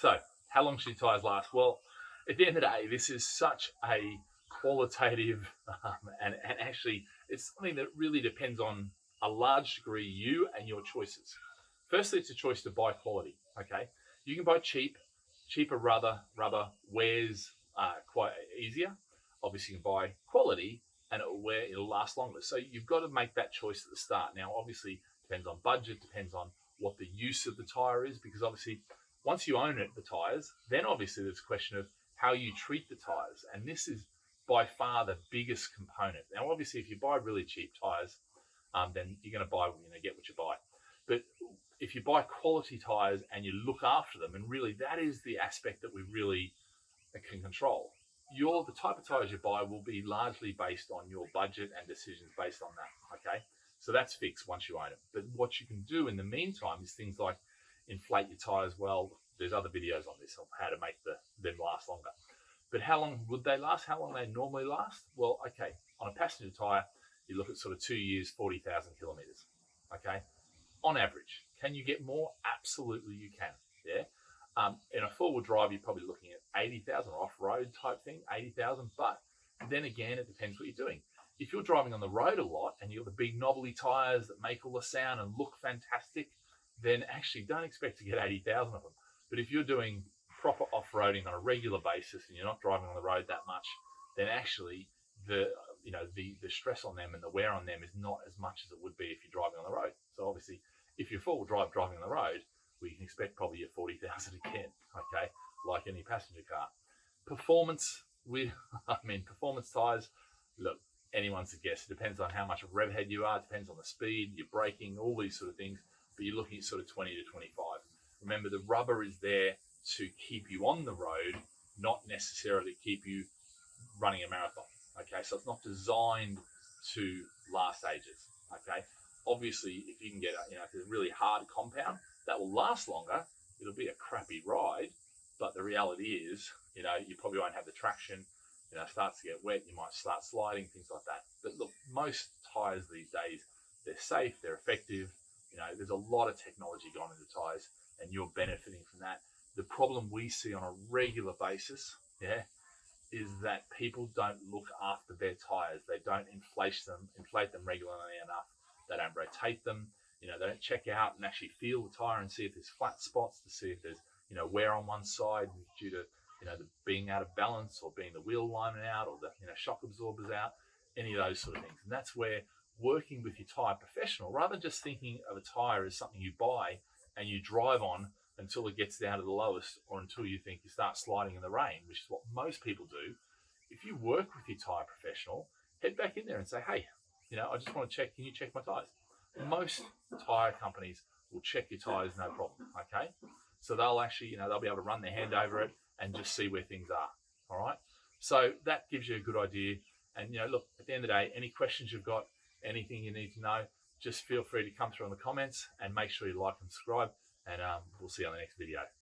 So how long should your tyres last? Well, at the end of the day, this is such a qualitative and actually it's something that really depends on a large degree you and your choices. Firstly, it's a choice to buy quality. Okay, you can buy cheaper rubber wears quite easier. Obviously, you can buy quality and it'll last longer. So you've got to make that choice at the start. Now, obviously, depends on budget, depends on what the use of the tyre is, because obviously, once you own it, the tyres, then obviously there's a question of how you treat the tyres, and this is by far the biggest component. Now, obviously, if you buy really cheap tyres, then you're going to buy, get what you buy. But if you buy quality tyres and you look after them, and really that is the aspect that we really can control. The type of tyres you buy will be largely based on your budget and decisions based on that. Okay, so that's fixed once you own it. But what you can do in the meantime is things like inflate your tyres. Well, there's other videos on this of how to make them last longer. But how long would they last? How long they normally last? Well, okay, on a passenger tyre, you look at sort of 2 years, 40,000 kilometres. Okay, on average. Can you get more? Absolutely, you can. Yeah. In a four-wheel drive, you're probably looking at 80,000 or off-road type thing, 80,000. But then again, it depends what you're doing. If you're driving on the road a lot and you've got the big knobbly tyres that make all the sound and look fantastic, then actually don't expect to get 80,000 of them. But if you're doing proper off-roading on a regular basis and you're not driving on the road that much, then actually the stress on them and the wear on them is not as much as it would be if you're driving on the road. So obviously, if you're four-wheel drive driving on the road, well, you can expect probably your 40,000 again, okay, like any passenger car. Performance performance tyres, look, anyone's a guess. It depends on how much of a rev head you are, it depends on the speed, your braking, all these sort of things, but you're looking at sort of 20 to 25. Remember, the rubber is there to keep you on the road, not necessarily keep you running a marathon, okay? So it's not designed to last ages, okay? Obviously, if you can get if it's a really hard compound, that will last longer. It'll be a crappy ride, but the reality is, you probably won't have the traction. It starts to get wet, you might start sliding, things like that. But look, most tyres these days, they're safe, they're effective. There's a lot of technology gone into tyres, and you're benefiting from that. The problem we see on a regular basis, is that people don't look after their tyres. They don't inflate them regularly enough. They don't rotate them. They don't check out and actually feel the tyre and see if there's flat spots, to see if there's wear on one side due to the being out of balance, or being the wheel alignment out, or the shock absorbers out, any of those sort of things. And that's where working with your tyre professional, rather than just thinking of a tyre as something you buy and you drive on until it gets down to the lowest, or until you think you start sliding in the rain, which is what most people do. If you work with your tyre professional, head back in there and say, hey, I just want to check, can you check my tyres? Most tyre companies will check your tyres, no problem, okay? So they'll actually, they'll be able to run their hand over it and just see where things are, all right? So that gives you a good idea. And, look, at the end of the day, any questions you've got, anything you need to know, just feel free to come through in the comments, and make sure you like and subscribe, and we'll see you on the next video.